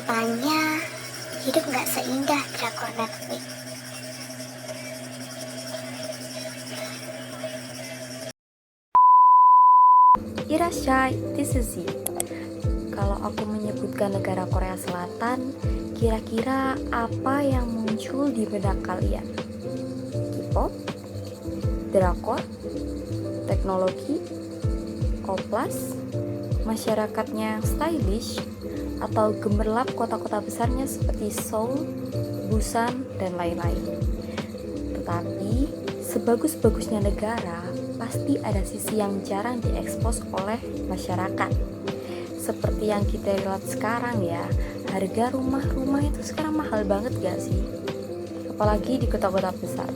Kenyataannya, hidup nggak seindah drakor Netflix. Irashai, this is Z. Kalau aku menyebutkan negara Korea Selatan, kira-kira apa yang muncul di benak kalian? K-pop? Drakor? Teknologi? Oplas? Masyarakatnya yang stylish? Atau gemerlap kota-kota besarnya seperti Seoul, Busan, dan lain-lain? Tetapi, sebagus-bagusnya negara, pasti ada sisi yang jarang diekspos oleh masyarakat. Seperti yang kita lihat sekarang ya, harga rumah-rumah itu sekarang mahal banget gak sih? Apalagi di kota-kota besar.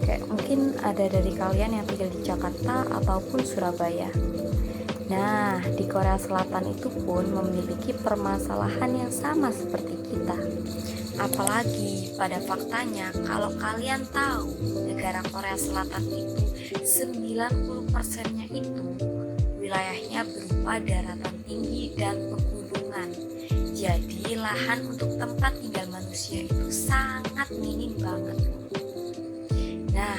Kayak mungkin ada dari kalian yang tinggal di Jakarta ataupun Surabaya. Nah, di Korea Selatan itu pun memiliki permasalahan yang sama seperti kita. Apalagi pada faktanya, kalau kalian tahu negara Korea Selatan itu 90%-nya itu wilayahnya berupa daratan tinggi dan pegunungan. Jadi lahan untuk tempat tinggal manusia itu sangat minim banget. Nah,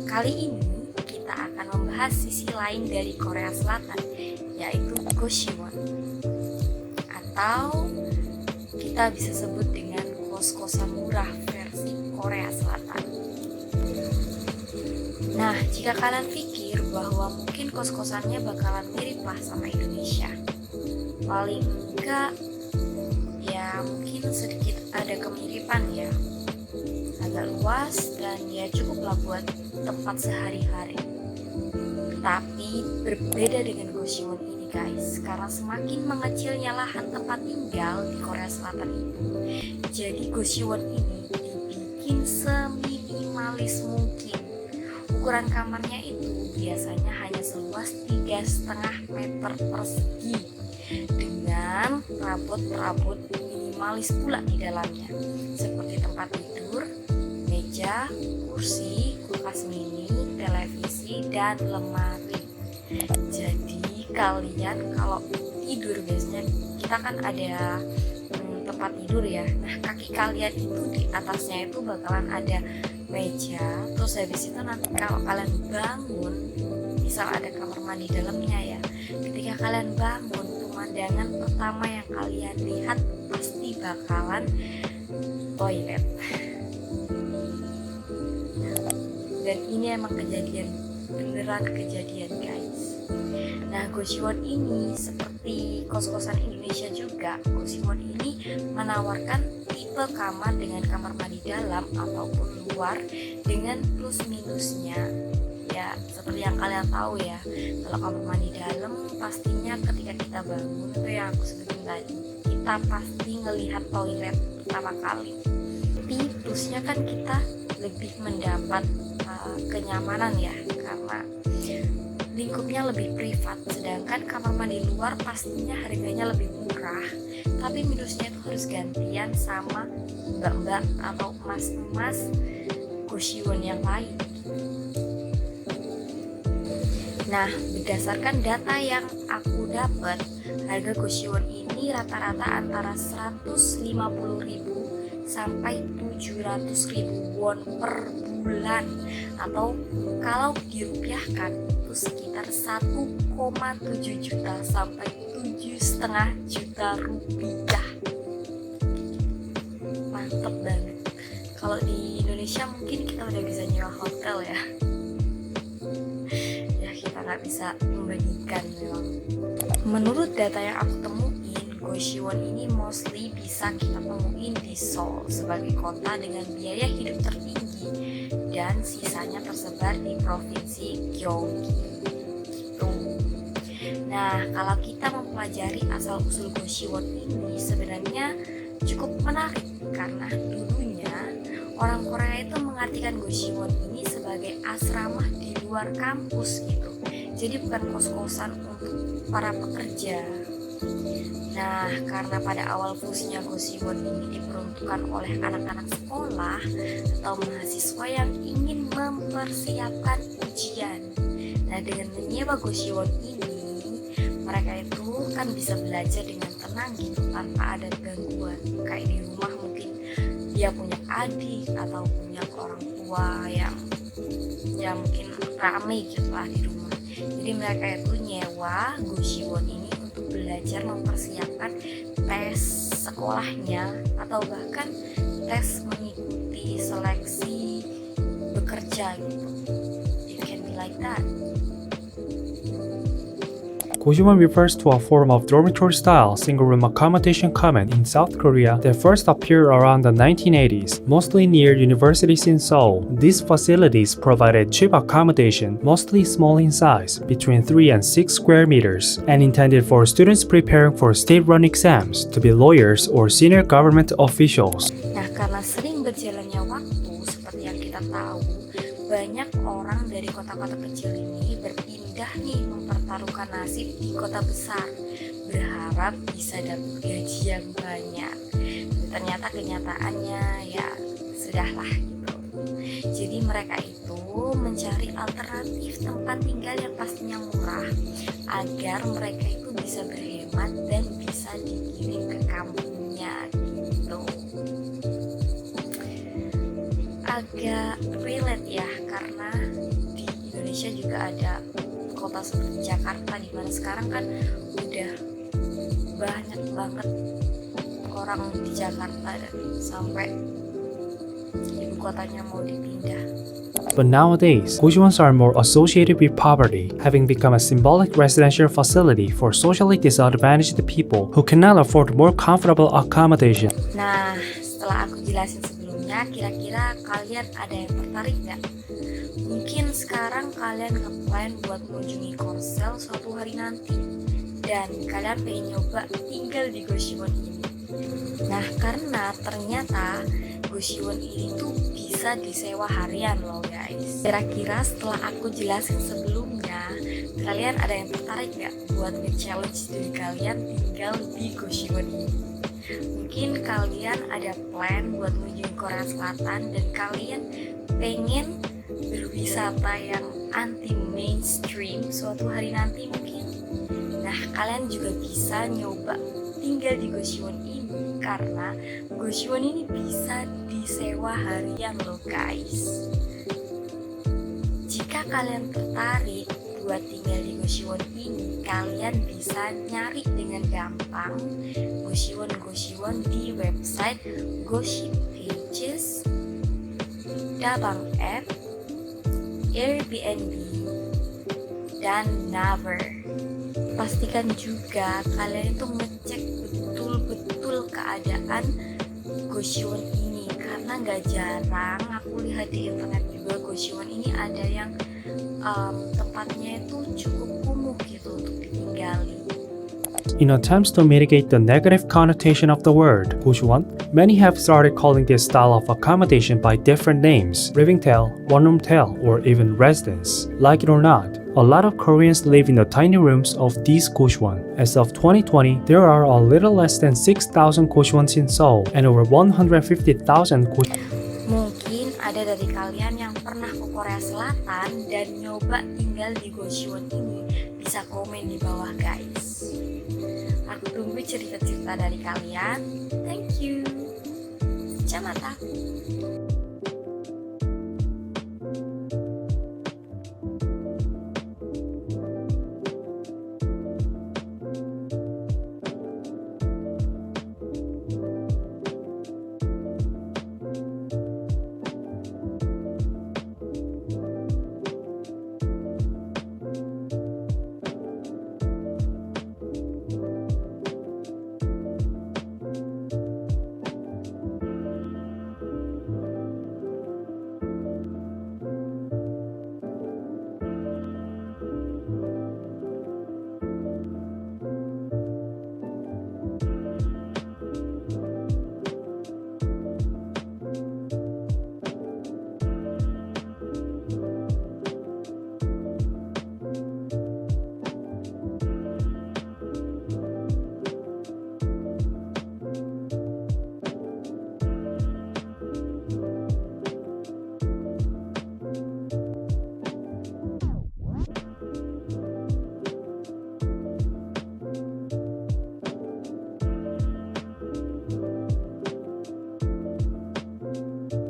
kali ini kita akan membahas sisi lain dari Korea Selatan, yaitu Goshiwon, atau kita bisa sebut dengan kos-kosan murah versi Korea Selatan. Nah, jika kalian pikir bahwa mungkin kos-kosannya bakalan mirip lah sama Indonesia, paling enggak ya mungkin sedikit ada kemiripan ya, agak luas dan ya cukup lah buat tempat sehari-hari. Tapi berbeda dengan Goshiwon ini guys, karena semakin mengecilnya lahan tempat tinggal di Korea Selatan itu, jadi Goshiwon ini dibikin seminimalis mungkin. Ukuran kamarnya itu biasanya hanya seluas 3,5 meter persegi dengan perabot-perabot minimalis pula di dalamnya, seperti tempat tidur, meja, kursi, kulkas mini, televisi, dan lemari. Jadi kalian kalau tidur biasanya kita kan ada tempat tidur ya. Nah, kaki kalian itu di atasnya itu bakalan ada meja, terus habis itu nanti kalau kalian bangun, misal ada kamar mandi dalamnya ya, ketika kalian bangun, pemandangan pertama yang kalian lihat pasti bakalan toilet. Dan ini emang kejadian, beneran kejadian guys. Nah, Goshiwon ini seperti kos-kosan Indonesia juga, Goshiwon ini menawarkan tipe kamar dengan kamar mandi dalam ataupun luar dengan plus minusnya. Ya, seperti yang kalian tahu ya, kalau kamar mandi dalam pastinya ketika kita bangun itu yang aku sebutin tadi, kita pasti ngelihat toilet pertama kali. Tapi plusnya kan kita lebih mendapat kenyamanan ya, karena lingkupnya lebih privat. Sedangkan kamar mandi luar pastinya harganya lebih murah, tapi minusnya itu harus gantian sama mbak-mbak atau mas-mas Goshiwon yang lain. Nah, berdasarkan data yang aku dapat, harga Goshiwon ini rata-rata antara 150.000 sampai 700.000 won per bulan, atau kalau dirupiahkan itu sekitar 1,7 juta sampai 7,5 juta rupiah. Mantep banget. Kalau di Indonesia mungkin kita udah bisa nyewa hotel ya. Ya kita nggak bisa membandingkan memang. Menurut data yang aku temuin, Goshiwon ini mostly bisa kita temuin di Seoul sebagai kota dengan biaya hidup tertinggi, dan sisanya tersebar di provinsi Gyeonggi gitu. Nah, kalau kita mempelajari asal-usul Goshiwon ini sebenarnya cukup menarik, karena dulunya orang Korea itu mengartikan Goshiwon ini sebagai asrama di luar kampus gitu. Jadi bukan kos-kosan untuk para pekerja. Nah, karena pada awal fungsinya Goshiwon ini diperuntukkan oleh anak-anak sekolah atau mahasiswa yang ingin mempersiapkan ujian. Nah, dengan menyewa Goshiwon ini, mereka itu kan bisa belajar dengan tenang tenang gitu tanpa ada gangguan. Kayak di rumah mungkin dia punya adik atau punya orang tua yang ya mungkin rame gitu lah di rumah. Jadi mereka itu nyewa Goshiwon ini untuk belajar mempersiapkan tes sekolahnya atau bahkan tes mengikuti seleksi bekerja gitu. It can be like that. Gojiwon refers to a form of dormitory-style single-room accommodation common in South Korea that first appeared around the 1980s, mostly near universities in Seoul. These facilities provided cheap accommodation, mostly small in size, between 3 and 6 square meters, and intended for students preparing for state-run exams to be lawyers or senior government officials. Nah, karena sering berjalannya waktu, seperti yang kita tahu, banyak orang dari kota-kota kecil ini berpindah nih mempertaruhkan nasib di kota besar, berharap bisa dapat gaji yang banyak. Dan ternyata kenyataannya ya sudahlah gitu. Jadi mereka itu mencari alternatif tempat tinggal yang pastinya murah, agar mereka itu bisa berhemat dan bisa dikirim ke kampungnya gitu. Agak relate ya, karena di Indonesia juga ada kota seperti Jakarta, di mana sekarang kan udah banyak banget orang di Jakarta dan sampai ibu kotanya mau dipindah. But nowadays, Gojiwons are more associated with poverty, having become a symbolic residential facility for socially disadvantaged people who cannot afford more comfortable accommodation. Nah, setelah aku jelasin sebelumnya, kira-kira kalian ada yang tertarik nggak? Mungkin sekarang kalian ngeplan buat mengunjungi Korsel suatu hari nanti, dan kalian pengen nyoba tinggal di Goshiwon ini. Nah, karena ternyata Goshiwon ini tuh bisa disewa harian loh guys. Kira-kira setelah aku jelasin sebelumnya, kalian ada yang tertarik nggak buat nge-challenge diri kalian tinggal di Goshiwon ini? Mungkin kalian ada plan buat mengunjungi Korea Selatan dan kalian pengen berwisata yang anti mainstream suatu hari nanti mungkin. Nah, kalian juga bisa nyoba tinggal di Goshiwon ini karena Goshiwon ini bisa disewa harian loh guys. Jika kalian tertarik buat tinggal di Goshiwon ini, kalian bisa nyari dengan gampang Goshiwon di website Gossip Pages, Dabang App, Airbnb, dan Naver. Pastikan juga kalian itu ngecek betul-betul keadaan Goshiwon ini, karena gak jarang aku lihat di internet juga Goshiwon ini ada yang tempatnya itu cukup kumuh gitu untuk ditinggali. In attempts to mitigate the negative connotation of the word Gojiwon, many have started calling this style of accommodation by different names: living tel, one-room tel, or even residence. Like it or not, a lot of Koreans live in the tiny rooms of these Goshiwon. As of 2020, there are a little less than 6,000 Goshiwons in Seoul and over 150,000 Mungkin ada dari kalian yang pernah ke Korea Selatan dan nyoba tinggal di Goshiwon ini, bisa komen di bawah guys. Aku tunggu cerita-cerita dari kalian. Thank you. Jamata.